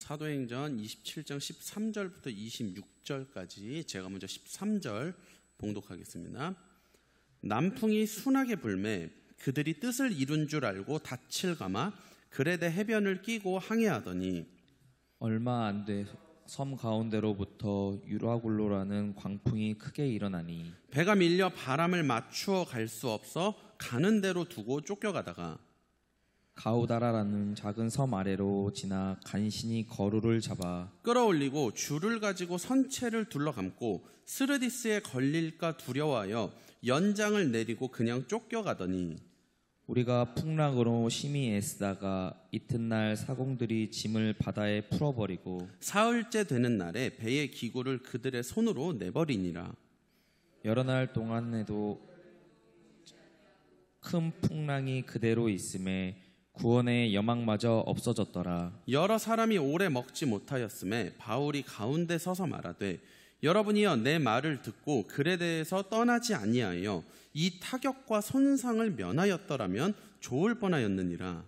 사도행전 27장 13절부터 26절까지 제가 먼저 13절 봉독하겠습니다. 남풍이 순하게 불매 그들이 뜻을 이룬 줄 알고 닻을 감아 그레데 해변을 끼고 항해하더니 얼마 안 돼 섬 가운데로부터 유라굴로라는 광풍이 크게 일어나니 배가 밀려 바람을 맞추어 갈 수 없어 가는 대로 두고 쫓겨가다가 가우다라라는 작은 섬 아래로 지나 간신히 거루를 잡아 끌어올리고 줄을 가지고 선체를 둘러감고 스르디스에 걸릴까 두려워하여 연장을 내리고 그냥 쫓겨가더니 우리가 풍랑으로 심히 애쓰다가 이튿날 사공들이 짐을 바다에 풀어버리고 사흘째 되는 날에 배의 기구를 그들의 손으로 내버리니라. 여러 날 동안에도 큰 풍랑이 그대로 있음에 구원의 여망마저 없어졌더라. 여러 사람이 오래 먹지 못하였음에 바울이 가운데 서서 말하되 여러분이여 내 말을 듣고 글에 대해서 떠나지 아니하여 이 타격과 손상을 면하였더라면 좋을 뻔하였느니라.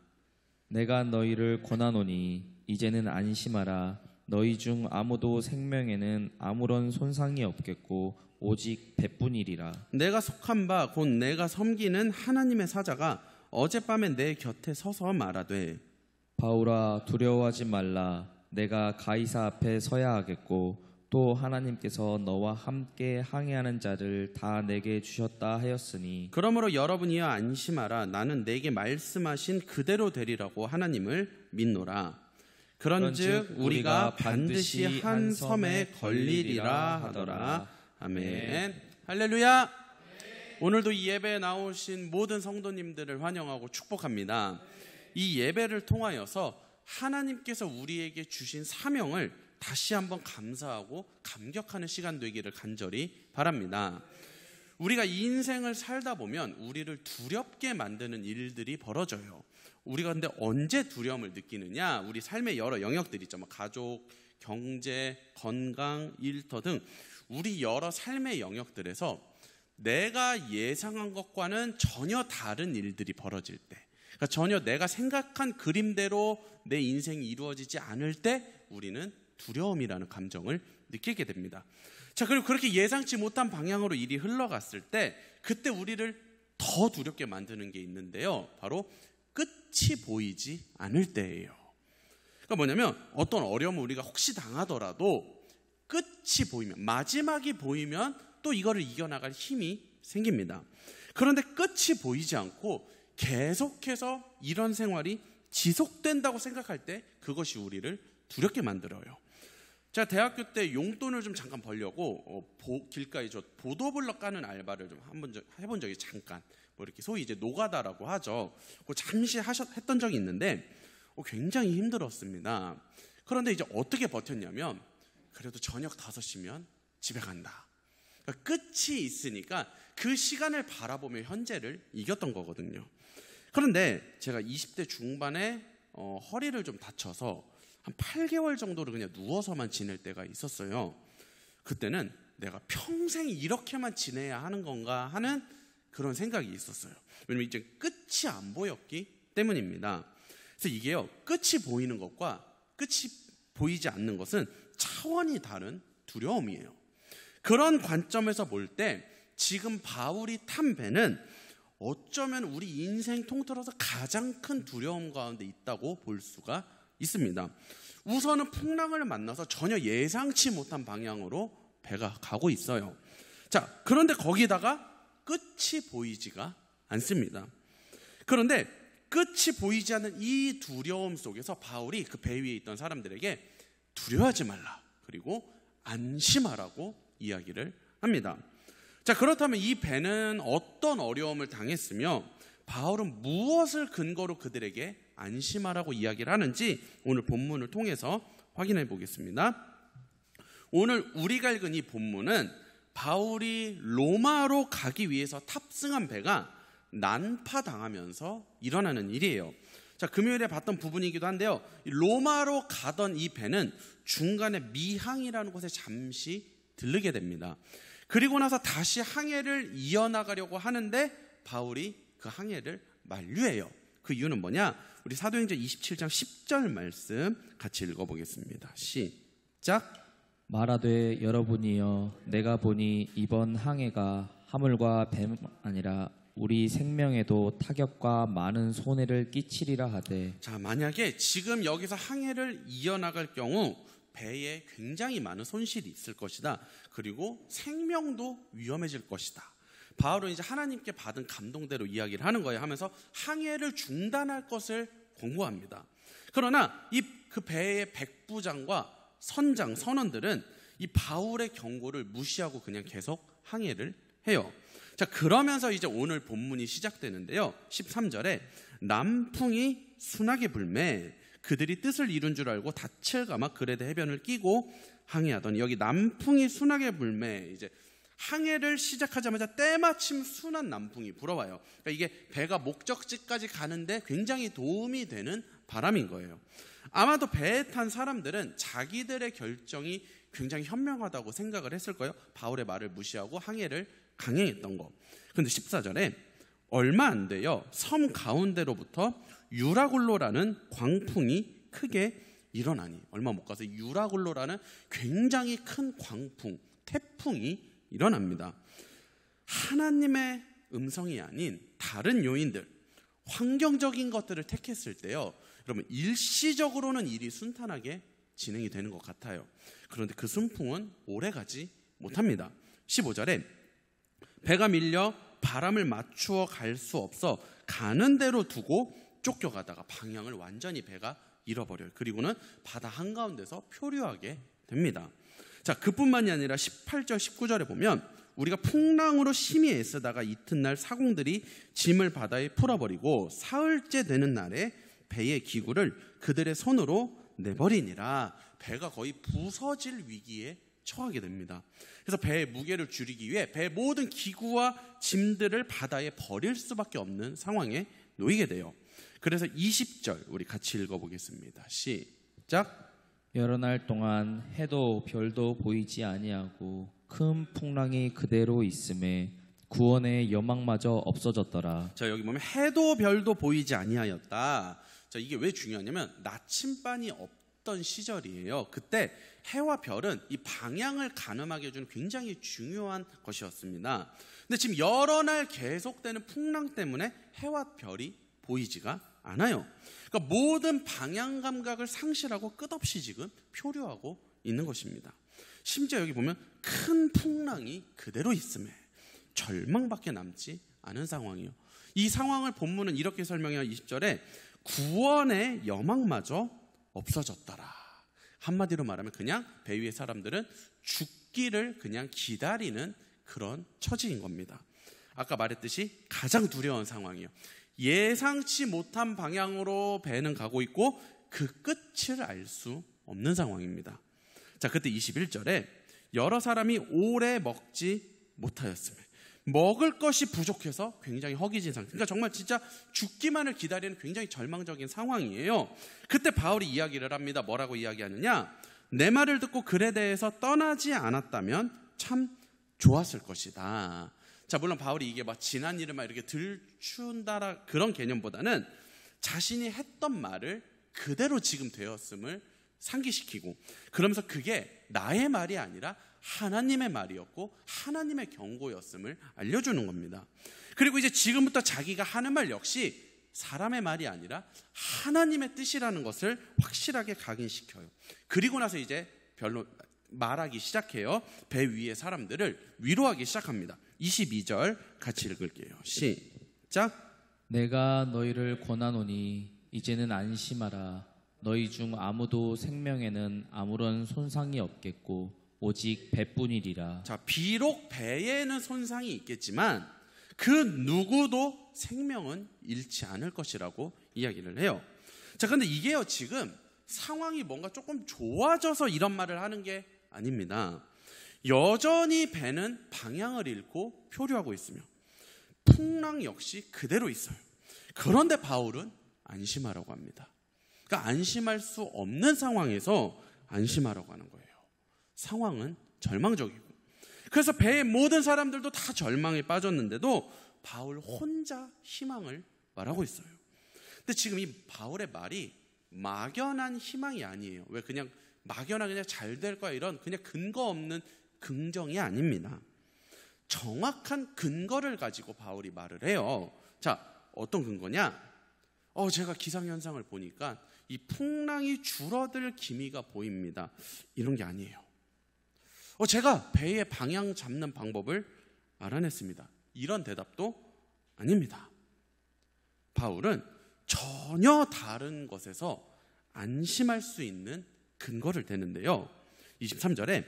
내가 너희를 권하노니 이제는 안심하라. 너희 중 아무도 생명에는 아무런 손상이 없겠고 오직 배뿐이리라. 내가 속한 바 곧 내가 섬기는 하나님의 사자가 어젯밤에 내 곁에 서서 말하되 바울아 두려워하지 말라. 내가 가이사 앞에 서야 하겠고 또 하나님께서 너와 함께 항해하는 자를 다 내게 주셨다 하였으니 그러므로 여러분이여 안심하라. 나는 내게 말씀하신 그대로 되리라고 하나님을 믿노라. 그런즉 우리가 반드시 한 섬에 걸리리라 하더라. 아멘. 할렐루야. 오늘도 이 예배에 나오신 모든 성도님들을 환영하고 축복합니다. 이 예배를 통하여서 하나님께서 우리에게 주신 사명을 다시 한번 감사하고 감격하는 시간 되기를 간절히 바랍니다. 우리가 인생을 살다 보면 우리를 두렵게 만드는 일들이 벌어져요. 우리가 근데 언제 두려움을 느끼느냐? 우리 삶의 여러 영역들이 있죠. 가족, 경제, 건강, 일터 등 우리 여러 삶의 영역들에서 내가 예상한 것과는 전혀 다른 일들이 벌어질 때, 그러니까 전혀 내가 생각한 그림대로 내 인생이 이루어지지 않을 때 우리는 두려움이라는 감정을 느끼게 됩니다. 자, 그리고 그렇게 예상치 못한 방향으로 일이 흘러갔을 때 그때 우리를 더 두렵게 만드는 게 있는데요. 바로 끝이 보이지 않을 때예요. 그러니까 뭐냐면 어떤 어려움을 우리가 혹시 당하더라도 끝이 보이면, 마지막이 보이면 또 이거를 이겨나갈 힘이 생깁니다. 그런데 끝이 보이지 않고 계속해서 이런 생활이 지속된다고 생각할 때 그것이 우리를 두렵게 만들어요. 제가 대학교 때 용돈을 좀 잠깐 벌려고 길가에 저 보도블럭 까는 알바를 좀 한번 해본 적이 잠깐, 뭐 이렇게 소위 이제 노가다라고 하죠. 그거 잠시 했던 적이 있는데 굉장히 힘들었습니다. 그런데 이제 어떻게 버텼냐면 그래도 저녁 5시면 집에 간다. 그러니까 끝이 있으니까 그 시간을 바라보며 현재를 이겼던 거거든요. 그런데 제가 20대 중반에 허리를 좀 다쳐서 한 8개월 정도를 그냥 누워서만 지낼 때가 있었어요. 그때는 내가 평생 이렇게만 지내야 하는 건가 하는 그런 생각이 있었어요. 왜냐면 이제 끝이 안 보였기 때문입니다. 그래서 이게요, 끝이 보이는 것과 끝이 보이지 않는 것은 차원이 다른 두려움이에요. 그런 관점에서 볼 때 지금 바울이 탄 배는 어쩌면 우리 인생 통틀어서 가장 큰 두려움 가운데 있다고 볼 수가 있습니다. 우선은 풍랑을 만나서 전혀 예상치 못한 방향으로 배가 가고 있어요. 자, 그런데 거기다가 끝이 보이지가 않습니다. 그런데 끝이 보이지 않는 이 두려움 속에서 바울이 그 배 위에 있던 사람들에게 두려워하지 말라, 그리고 안심하라고 이야기를 합니다. 자, 그렇다면 이 배는 어떤 어려움을 당했으며 바울은 무엇을 근거로 그들에게 안심하라고 이야기를 하는지 오늘 본문을 통해서 확인해 보겠습니다. 오늘 우리가 읽은 이 본문은 바울이 로마로 가기 위해서 탑승한 배가 난파당하면서 일어나는 일이에요. 자, 금요일에 봤던 부분이기도 한데요. 로마로 가던 이 배는 중간에 미항이라는 곳에 잠시 들르게 됩니다. 그리고 나서 다시 항해를 이어나가려고 하는데 바울이 그 항해를 만류해요. 그 이유는 뭐냐? 우리 사도행전 27장 10절 말씀 같이 읽어보겠습니다. 시작. 말하되 여러분이여 내가 보니 이번 항해가 하물과 뱀 아니라 우리 생명에도 타격과 많은 손해를 끼치리라 하되. 자, 만약에 지금 여기서 항해를 이어나갈 경우 배에 굉장히 많은 손실이 있을 것이다. 그리고 생명도 위험해질 것이다. 바울은 이제 하나님께 받은 감동대로 이야기를 하는 거예요. 하면서 항해를 중단할 것을 권고합니다. 그러나 그 배의 백부장과 선장, 선원들은 이 바울의 경고를 무시하고 그냥 계속 항해를 해요. 자, 그러면서 이제 오늘 본문이 시작되는데요. 13절에 남풍이 순하게 불매 그들이 뜻을 이룬 줄 알고 닻을 감아 그레데 해변을 끼고 항해하더니, 여기 남풍이 순하게 불매, 이제 항해를 시작하자마자 때마침 순한 남풍이 불어와요. 그러니까 이게 배가 목적지까지 가는데 굉장히 도움이 되는 바람인 거예요. 아마도 배에 탄 사람들은 자기들의 결정이 굉장히 현명하다고 생각을 했을 거예요. 바울의 말을 무시하고 항해를 강행했던 거. 그런데 14절에 얼마 안 돼요. 섬 가운데로부터 유라굴로라는 광풍이 크게 일어나니, 얼마 못 가서 유라굴로라는 굉장히 큰 광풍, 태풍이 일어납니다. 하나님의 음성이 아닌 다른 요인들, 환경적인 것들을 택했을 때요, 여러분 일시적으로는 일이 순탄하게 진행이 되는 것 같아요. 그런데 그 순풍은 오래가지 못합니다. 15절에 배가 밀려 바람을 맞추어 갈 수 없어 가는 대로 두고 쫓겨가다가 방향을 완전히 배가 잃어버려요. 그리고는 바다 한가운데서 표류하게 됩니다. 자, 그뿐만이 아니라 18절 19절에 보면 우리가 풍랑으로 심히 애쓰다가 이튿날 사공들이 짐을 바다에 풀어버리고 사흘째 되는 날에 배의 기구를 그들의 손으로 내버리니라. 배가 거의 부서질 위기에 처하게 됩니다. 그래서 배의 무게를 줄이기 위해 배의 모든 기구와 짐들을 바다에 버릴 수밖에 없는 상황에 놓이게 돼요. 그래서 20절 우리 같이 읽어보겠습니다. 시작. 여러 날 동안 해도 별도 보이지 아니하고 큰 풍랑이 그대로 있음에 구원의 여망마저 없어졌더라. 자, 여기 보면 해도 별도 보이지 아니하였다. 자, 이게 왜 중요하냐면 나침반이 없던 시절이에요. 그때 해와 별은 이 방향을 가늠하게 해주는 굉장히 중요한 것이었습니다. 근데 지금 여러 날 계속되는 풍랑 때문에 해와 별이 보이지가 않아요. 그러니까 모든 방향 감각을 상실하고 끝없이 지금 표류하고 있는 것입니다. 심지어 여기 보면 큰 풍랑이 그대로 있음에 절망밖에 남지 않은 상황이요. 이 상황을 본문은 이렇게 설명해요. 20절에 구원의 여망마저 없어졌더라. 한마디로 말하면 그냥 배 위의 사람들은 죽기를 그냥 기다리는 그런 처지인 겁니다. 아까 말했듯이 가장 두려운 상황이에요. 예상치 못한 방향으로 배는 가고 있고 그 끝을 알 수 없는 상황입니다. 자, 그때 21절에 여러 사람이 오래 먹지 못하였으며 먹을 것이 부족해서 굉장히 허기진 상태. 그러니까 정말 진짜 죽기만을 기다리는 굉장히 절망적인 상황이에요. 그때 바울이 이야기를 합니다. 뭐라고 이야기하느냐? 내 말을 듣고 그레데에서 떠나지 않았다면 참 좋았을 것이다. 자, 물론 바울이 이게 막 지난 일을 막 이렇게 들춘다라 그런 개념보다는 자신이 했던 말을 그대로 지금 되었음을 상기시키고, 그러면서 그게 나의 말이 아니라 하나님의 말이었고 하나님의 경고였음을 알려주는 겁니다. 그리고 이제 지금부터 자기가 하는 말 역시 사람의 말이 아니라 하나님의 뜻이라는 것을 확실하게 각인시켜요. 그리고 나서 이제 별로 말하기 시작해요. 배 위의 사람들을 위로하기 시작합니다. 22절 같이 읽을게요. 시작. 내가 너희를 권하노니 이제는 안심하라. 너희 중 아무도 생명에는 아무런 손상이 없겠고 오직 배뿐이리라. 자, 비록 배에는 손상이 있겠지만 그 누구도 생명은 잃지 않을 것이라고 이야기를 해요. 자, 근데 이게요, 지금 상황이 뭔가 조금 좋아져서 이런 말을 하는 게 아닙니다. 여전히 배는 방향을 잃고 표류하고 있으며 풍랑 역시 그대로 있어요. 그런데 바울은 안심하라고 합니다. 그러니까 안심할 수 없는 상황에서 안심하라고 하는 거예요. 상황은 절망적이고, 그래서 배의 모든 사람들도 다 절망에 빠졌는데도 바울 혼자 희망을 말하고 있어요. 근데 지금 이 바울의 말이 막연한 희망이 아니에요. 왜 그냥 막연하게 그냥 잘 될 거야 이런 그냥 근거 없는 긍정이 아닙니다. 정확한 근거를 가지고 바울이 말을 해요. 자, 어떤 근거냐? 제가 기상현상을 보니까 이 풍랑이 줄어들 기미가 보입니다. 이런 게 아니에요. 제가 배의 방향 잡는 방법을 알아냈습니다. 이런 대답도 아닙니다. 바울은 전혀 다른 것에서 안심할 수 있는 근거를 대는데요. 23절에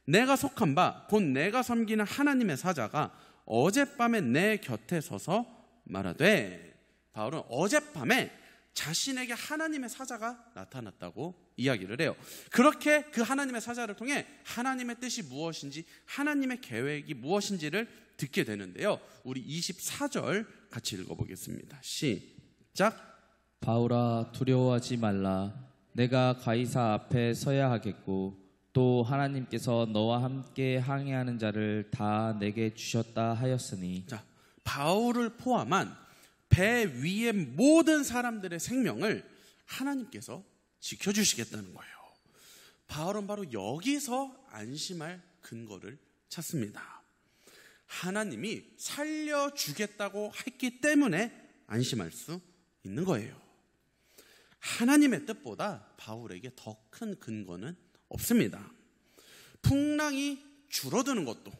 내가 속한 바 곧 내가 섬기는 하나님의 사자가 어젯밤에 내 곁에 서서 말하되, 바울은 어젯밤에 자신에게 하나님의 사자가 나타났다고 이야기를 해요. 그렇게 그 하나님의 사자를 통해 하나님의 뜻이 무엇인지, 하나님의 계획이 무엇인지를 듣게 되는데요. 우리 24절 같이 읽어보겠습니다. 시작. 바울아, 두려워하지 말라. 내가 가이사 앞에 서야 하겠고 또 하나님께서 너와 함께 항해하는 자를 다 내게 주셨다 하였으니. 자, 바울을 포함한 배 위의 모든 사람들의 생명을 하나님께서 지켜주시겠다는 거예요. 바울은 바로 여기서 안심할 근거를 찾습니다. 하나님이 살려주겠다고 했기 때문에 안심할 수 있는 거예요. 하나님의 뜻보다 바울에게 더 큰 근거는 없습니다. 풍랑이 줄어드는 것도,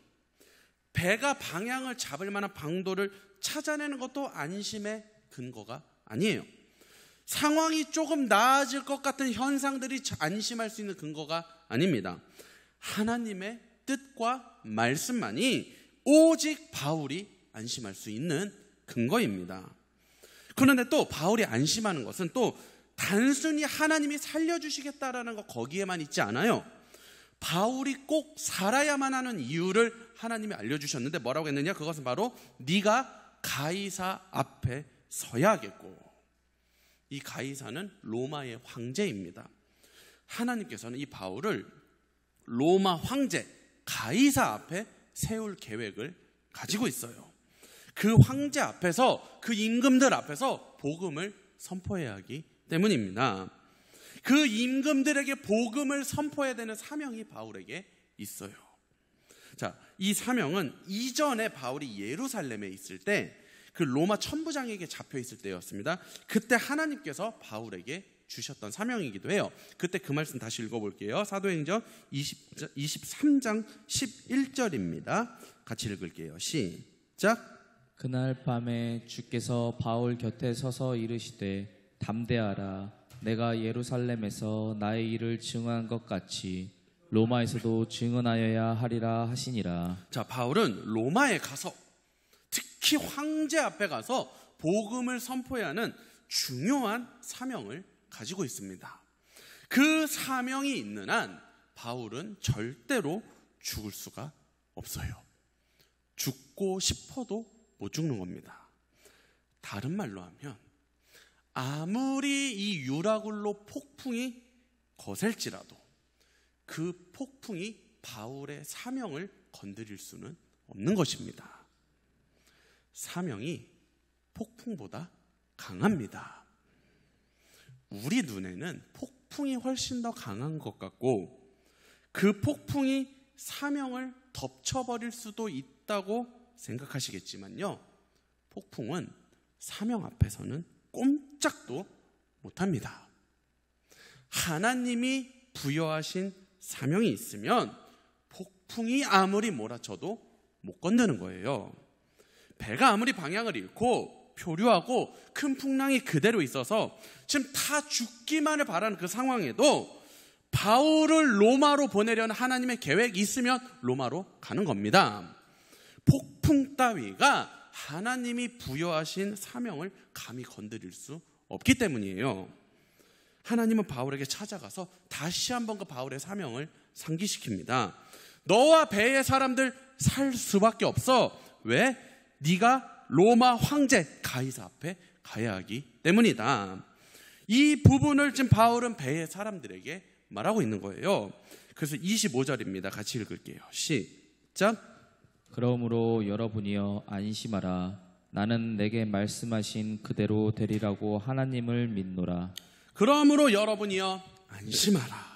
배가 방향을 잡을 만한 방도를 찾아내는 것도 안심의 근거가 아니에요. 상황이 조금 나아질 것 같은 현상들이 안심할 수 있는 근거가 아닙니다. 하나님의 뜻과 말씀만이 오직 바울이 안심할 수 있는 근거입니다. 그런데 또 바울이 안심하는 것은 또 단순히 하나님이 살려주시겠다라는 것 거기에만 있지 않아요. 바울이 꼭 살아야만 하는 이유를 하나님이 알려주셨는데 뭐라고 했느냐? 그것은 바로 네가 가이사 앞에 서야 하겠고, 이 가이사는 로마의 황제입니다. 하나님께서는 이 바울을 로마 황제 가이사 앞에 세울 계획을 가지고 있어요. 그 황제 앞에서, 그 임금들 앞에서 복음을 선포해야 하기 때문입니다. 그 임금들에게 복음을 선포해야 되는 사명이 바울에게 있어요. 자, 이 사명은 이전에 바울이 예루살렘에 있을 때 그 로마 천부장에게 잡혀 있을 때였습니다. 그때 하나님께서 바울에게 주셨던 사명이기도 해요. 그때 그 말씀 다시 읽어볼게요. 사도행전 23장 11절입니다. 같이 읽을게요. 시작. 그날 밤에 주께서 바울 곁에 서서 이르시되 담대하라. 내가 예루살렘에서 나의 일을 증언한 것 같이 로마에서도 증언하여야 하리라 하시니라. 자, 바울은 로마에 가서, 특히 황제 앞에 가서 복음을 선포해야 하는 중요한 사명을 가지고 있습니다. 그 사명이 있는 한 바울은 절대로 죽을 수가 없어요. 죽고 싶어도 못 죽는 겁니다. 다른 말로 하면 아무리 이 유라굴로 폭풍이 거셀지라도 그 폭풍이 바울의 사명을 건드릴 수는 없는 것입니다. 사명이 폭풍보다 강합니다. 우리 눈에는 폭풍이 훨씬 더 강한 것 같고, 그 폭풍이 사명을 덮쳐버릴 수도 있다고 생각하시겠지만요, 폭풍은 사명 앞에서는 꼼짝도 못합니다. 하나님이 부여하신 사명이 있으면 폭풍이 아무리 몰아쳐도 못 건드는 거예요. 배가 아무리 방향을 잃고 표류하고 큰 풍랑이 그대로 있어서 지금 다 죽기만을 바라는 그 상황에도 바울을 로마로 보내려는 하나님의 계획이 있으면 로마로 가는 겁니다. 폭풍 따위가 하나님이 부여하신 사명을 감히 건드릴 수 없기 때문이에요. 하나님은 바울에게 찾아가서 다시 한번 그 바울의 사명을 상기시킵니다. 너와 배의 사람들 살 수밖에 없어. 왜? 네가 로마 황제 가이사 앞에 가야 하기 때문이다. 이 부분을 지금 바울은 배의 사람들에게 말하고 있는 거예요. 그래서 25절입니다. 같이 읽을게요. 시작. 그러므로 여러분이여 안심하라. 나는 내게 말씀하신 그대로 되리라고 하나님을 믿노라. 그러므로 여러분이여 안심하라.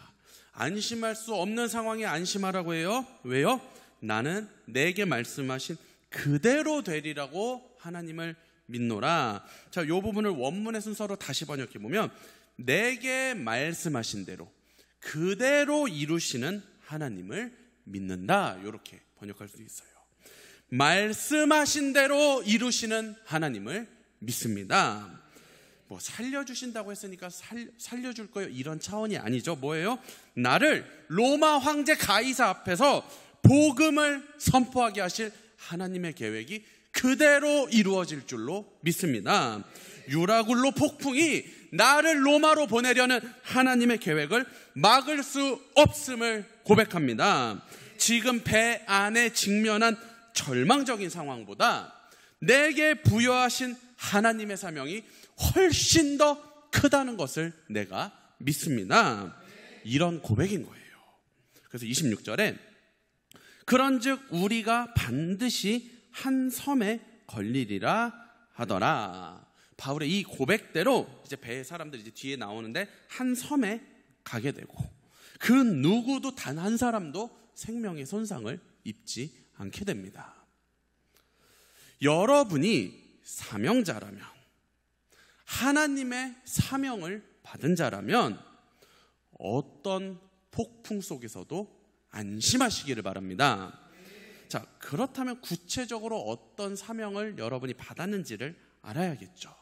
안심할 수 없는 상황에 안심하라고 해요. 왜요? 나는 내게 말씀하신 그대로 되리라고 하나님을 믿노라. 자, 이 부분을 원문의 순서로 다시 번역해 보면 내게 말씀하신 대로 그대로 이루시는 하나님을 믿는다. 이렇게 번역할 수 있어요. 말씀하신 대로 이루시는 하나님을 믿습니다. 뭐 살려주신다고 했으니까 살려줄 거예요, 이런 차원이 아니죠. 뭐예요? 나를 로마 황제 가이사 앞에서 복음을 선포하게 하실 하나님의 계획이 그대로 이루어질 줄로 믿습니다. 유라굴로 폭풍이 나를 로마로 보내려는 하나님의 계획을 막을 수 없음을 고백합니다. 지금 배 안에 직면한 절망적인 상황보다 내게 부여하신 하나님의 사명이 훨씬 더 크다는 것을 내가 믿습니다. 이런 고백인 거예요. 그래서 26절에 그런즉 우리가 반드시 한 섬에 걸리리라 하더라. 바울의 이 고백대로 이제 배의 사람들이 이제 뒤에 나오는데 한 섬에 가게 되고 그 누구도 단 한 사람도 생명의 손상을 입지 않게 됩니다. 여러분이 사명자라면, 하나님의 사명을 받은 자라면 어떤 폭풍 속에서도 안심하시기를 바랍니다. 자, 그렇다면 구체적으로 어떤 사명을 여러분이 받았는지를 알아야겠죠.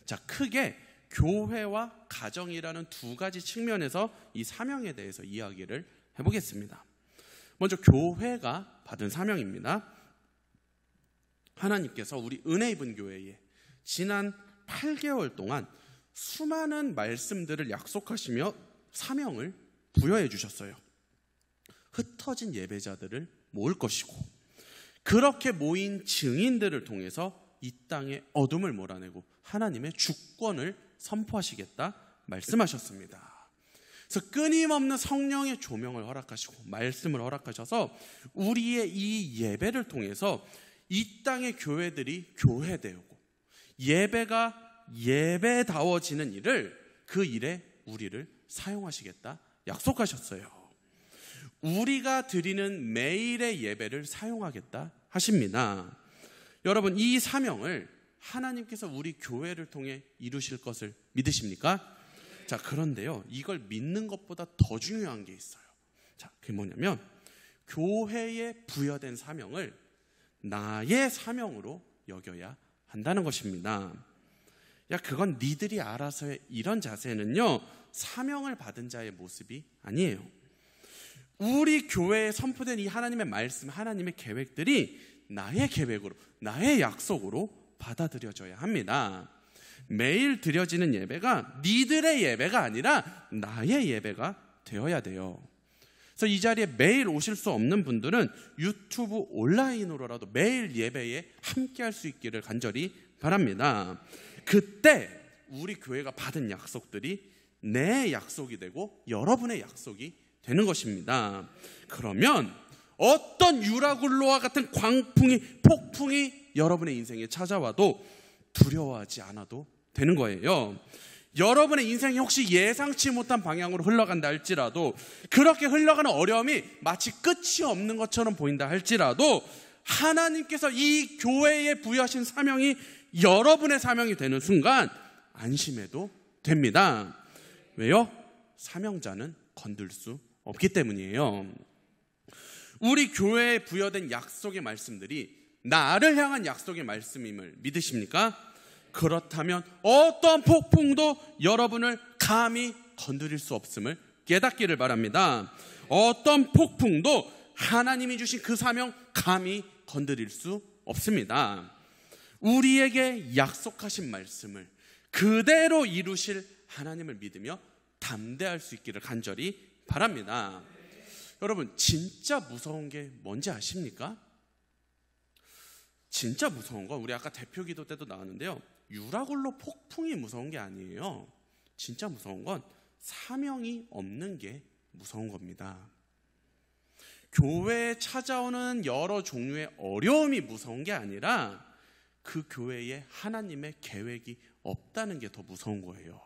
자, 크게 교회와 가정이라는 두 가지 측면에서 이 사명에 대해서 이야기를 해보겠습니다. 먼저 교회가 받은 사명입니다. 하나님께서 우리 은혜 입은 교회에 지난 8개월 동안 수많은 말씀들을 약속하시며 사명을 부여해 주셨어요. 흩어진 예배자들을 모을 것이고 그렇게 모인 증인들을 통해서 이 땅의 어둠을 몰아내고 하나님의 주권을 선포하시겠다 말씀하셨습니다. 그래서 끊임없는 성령의 조명을 허락하시고 말씀을 허락하셔서 우리의 이 예배를 통해서 이 땅의 교회들이 교회되고 예배가 예배다워지는 일을 그 일에 우리를 사용하시겠다 약속하셨어요. 우리가 드리는 매일의 예배를 사용하겠다 하십니다. 여러분, 이 사명을 하나님께서 우리 교회를 통해 이루실 것을 믿으십니까? 자, 그런데요, 이걸 믿는 것보다 더 중요한 게 있어요. 자, 그게 뭐냐면 교회에 부여된 사명을 나의 사명으로 여겨야 한다는 것입니다. 야, 그건 니들이 알아서 해, 이런 자세는요 사명을 받은 자의 모습이 아니에요. 우리 교회에 선포된 이 하나님의 말씀, 하나님의 계획들이 나의 계획으로, 나의 약속으로 받아들여져야 합니다. 매일 드려지는 예배가 니들의 예배가 아니라 나의 예배가 되어야 돼요. 그래서 이 자리에 매일 오실 수 없는 분들은 유튜브 온라인으로라도 매일 예배에 함께 할 수 있기를 간절히 바랍니다. 그때 우리 교회가 받은 약속들이 내 약속이 되고 여러분의 약속이 되는 것입니다. 그러면 어떤 유라굴로와 같은 광풍이, 폭풍이 여러분의 인생에 찾아와도 두려워하지 않아도 되는 거예요. 여러분의 인생이 혹시 예상치 못한 방향으로 흘러간다 할지라도, 그렇게 흘러가는 어려움이 마치 끝이 없는 것처럼 보인다 할지라도 하나님께서 이 교회에 부여하신 사명이 여러분의 사명이 되는 순간 안심해도 됩니다. 왜요? 사명자는 건들 수 없기 때문이에요. 우리 교회에 부여된 약속의 말씀들이 나를 향한 약속의 말씀임을 믿으십니까? 그렇다면 어떤 폭풍도 여러분을 감히 건드릴 수 없음을 깨닫기를 바랍니다. 어떤 폭풍도 하나님이 주신 그 사명 감히 건드릴 수 없습니다. 우리에게 약속하신 말씀을 그대로 이루실 하나님을 믿으며 담대할 수 있기를 간절히 바랍니다. 여러분, 진짜 무서운 게 뭔지 아십니까? 진짜 무서운 건 우리 아까 대표 기도 때도 나왔는데요, 유라굴로 폭풍이 무서운 게 아니에요. 진짜 무서운 건 사명이 없는 게 무서운 겁니다. 교회에 찾아오는 여러 종류의 어려움이 무서운 게 아니라 그 교회에 하나님의 계획이 없다는 게 더 무서운 거예요.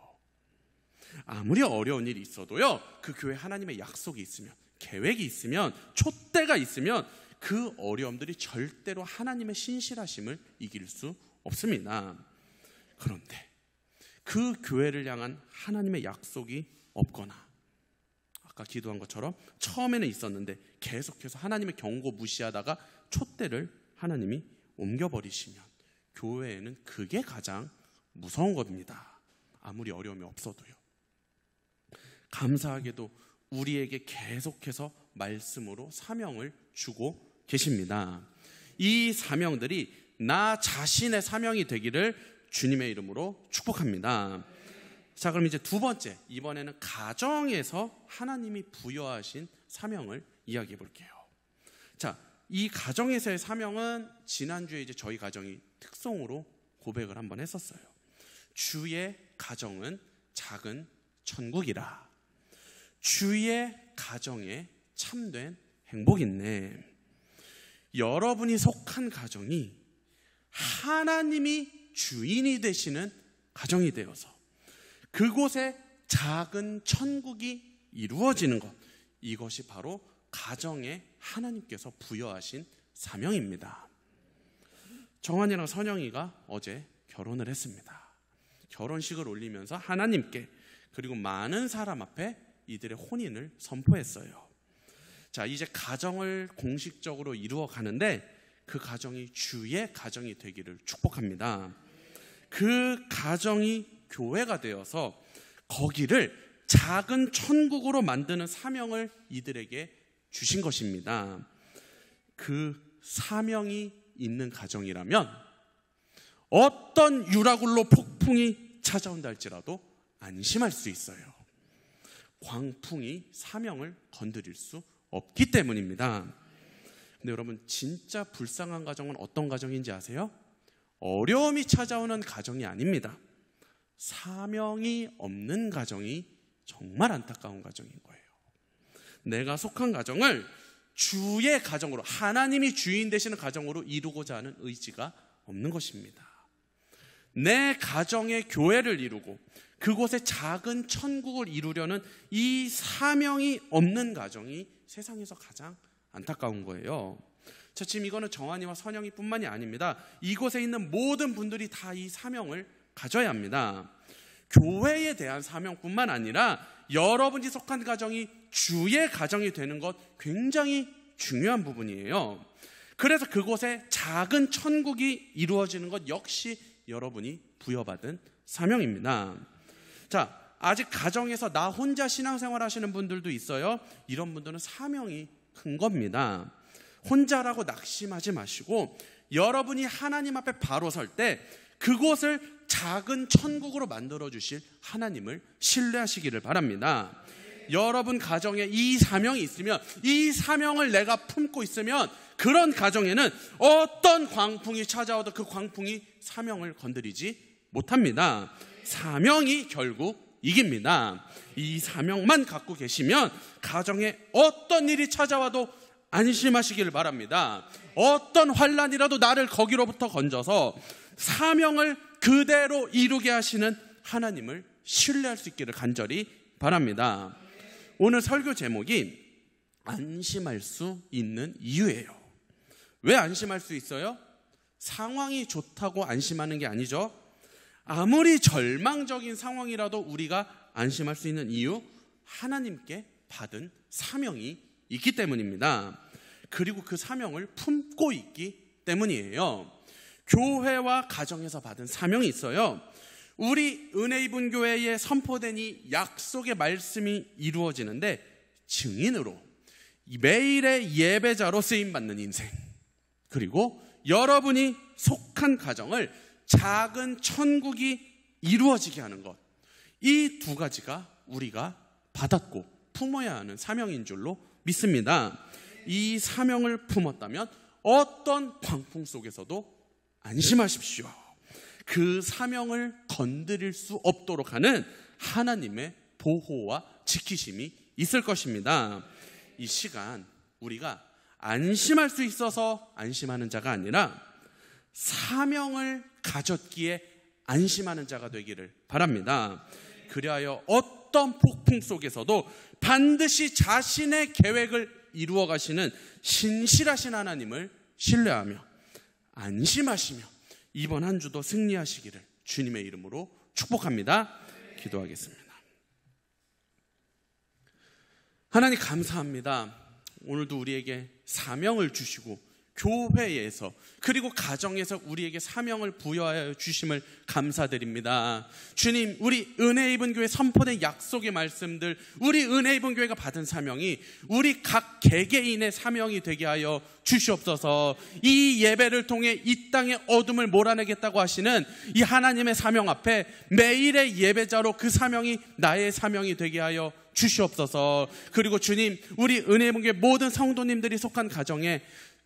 아무리 어려운 일이 있어도요, 그 교회에 하나님의 약속이 있으면, 계획이 있으면, 촛대가 있으면 그 어려움들이 절대로 하나님의 신실하심을 이길 수 없습니다. 그런데 그 교회를 향한 하나님의 약속이 없거나, 아까 기도한 것처럼 처음에는 있었는데 계속해서 하나님의 경고 무시하다가 촛대를 하나님이 옮겨버리시면 교회에는 그게 가장 무서운 겁니다. 아무리 어려움이 없어도요. 감사하게도 우리에게 계속해서 말씀으로 사명을 주고 계십니다. 이 사명들이 나 자신의 사명이 되기를 주님의 이름으로 축복합니다. 자, 그럼 이제 두 번째, 이번에는 가정에서 하나님이 부여하신 사명을 이야기해 볼게요. 자, 이 가정에서의 사명은 지난주에 이제 저희 가정이 특송으로 고백을 한번 했었어요. 주의 가정은 작은 천국이라. 주의 가정에 참된 행복 있네. 여러분이 속한 가정이 하나님이 주인이 되시는 가정이 되어서 그곳에 작은 천국이 이루어지는 것, 이것이 바로 가정에 하나님께서 부여하신 사명입니다. 정환이랑 선영이가 어제 결혼을 했습니다. 결혼식을 올리면서 하나님께 그리고 많은 사람 앞에 이들의 혼인을 선포했어요. 자, 이제 가정을 공식적으로 이루어 가는데 그 가정이 주의 가정이 되기를 축복합니다. 그 가정이 교회가 되어서 거기를 작은 천국으로 만드는 사명을 이들에게 주신 것입니다. 그 사명이 있는 가정이라면 어떤 유라굴로 폭풍이 찾아온다 할지라도 안심할 수 있어요. 광풍이 사명을 건드릴 수 없기 때문입니다. 근데 여러분, 진짜 불쌍한 가정은 어떤 가정인지 아세요? 어려움이 찾아오는 가정이 아닙니다. 사명이 없는 가정이 정말 안타까운 가정인 거예요. 내가 속한 가정을 주의 가정으로, 하나님이 주인 되시는 가정으로 이루고자 하는 의지가 없는 것입니다. 내 가정의 교회를 이루고 그곳에 작은 천국을 이루려는 이 사명이 없는 가정이 세상에서 가장 안타까운 거예요. 자, 지금 이거는 정환이와 선영이 뿐만이 아닙니다. 이곳에 있는 모든 분들이 다 이 사명을 가져야 합니다. 교회에 대한 사명뿐만 아니라 여러분이 속한 가정이 주의 가정이 되는 것 굉장히 중요한 부분이에요. 그래서 그곳에 작은 천국이 이루어지는 것 역시 여러분이 부여받은 사명입니다. 자, 아직 가정에서 나 혼자 신앙생활 하시는 분들도 있어요. 이런 분들은 사명이 큰 겁니다. 혼자라고 낙심하지 마시고 여러분이 하나님 앞에 바로 설 때 그곳을 작은 천국으로 만들어주실 하나님을 신뢰하시기를 바랍니다. 여러분 가정에 이 사명이 있으면, 이 사명을 내가 품고 있으면 그런 가정에는 어떤 광풍이 찾아와도 그 광풍이 사명을 건드리지 못합니다. 사명이 결국 이깁니다. 이 사명만 갖고 계시면 가정에 어떤 일이 찾아와도 안심하시기를 바랍니다. 어떤 환난이라도 나를 거기로부터 건져서 사명을 그대로 이루게 하시는 하나님을 신뢰할 수 있기를 간절히 바랍니다. 오늘 설교 제목이 안심할 수 있는 이유예요. 왜 안심할 수 있어요? 상황이 좋다고 안심하는 게 아니죠. 아무리 절망적인 상황이라도 우리가 안심할 수 있는 이유, 하나님께 받은 사명이 있기 때문입니다. 그리고 그 사명을 품고 있기 때문이에요. 교회와 가정에서 받은 사명이 있어요. 우리 은혜 입은 교회에 선포된 이 약속의 말씀이 이루어지는데 증인으로, 매일의 예배자로 쓰임받는 인생, 그리고 여러분이 속한 가정을 작은 천국이 이루어지게 하는 것, 이 두 가지가 우리가 받았고 품어야 하는 사명인 줄로 믿습니다. 이 사명을 품었다면 어떤 광풍 속에서도 안심하십시오. 그 사명을 건드릴 수 없도록 하는 하나님의 보호와 지키심이 있을 것입니다. 이 시간 우리가 안심할 수 있어서 안심하는 자가 아니라 사명을 가졌기에 안심하는 자가 되기를 바랍니다. 그리하여 어떤 폭풍 속에서도 반드시 자신의 계획을 이루어 가시는 신실하신 하나님을 신뢰하며 안심하시며 이번 한 주도 승리하시기를 주님의 이름으로 축복합니다. 기도하겠습니다. 하나님 감사합니다. 오늘도 우리에게 사명을 주시고 교회에서 그리고 가정에서 우리에게 사명을 부여하여 주심을 감사드립니다. 주님, 우리 은혜 입은 교회 선포된 약속의 말씀들, 우리 은혜 입은 교회가 받은 사명이 우리 각 개개인의 사명이 되게 하여 주시옵소서. 이 예배를 통해 이 땅의 어둠을 몰아내겠다고 하시는 이 하나님의 사명 앞에 매일의 예배자로 그 사명이 나의 사명이 되게 하여 주시옵소서. 그리고 주님, 우리 은혜 입은 교회 모든 성도님들이 속한 가정에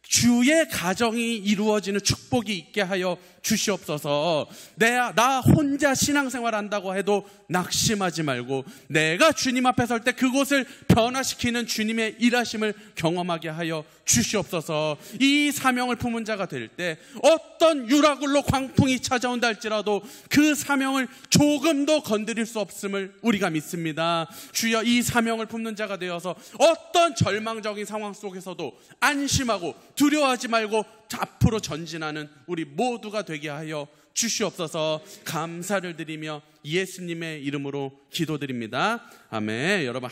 주의 가정이 이루어지는 축복이 있게 하여 주시옵소서. 나 혼자 신앙생활 한다고 해도 낙심하지 말고 내가 주님 앞에 설 때 그곳을 변화시키는 주님의 일하심을 경험하게 하여 주시옵소서. 이 사명을 품은 자가 될 때 어떤 유라굴로 광풍이 찾아온다 할지라도 그 사명을 조금도 건드릴 수 없음을 우리가 믿습니다. 주여, 이 사명을 품는 자가 되어서 어떤 절망적인 상황 속에서도 안심하고 두려워하지 말고 앞으로 전진하는 우리 모두가 되게 하여 주시옵소서. 감사를 드리며 예수님의 이름으로 기도드립니다. 아멘. 여러분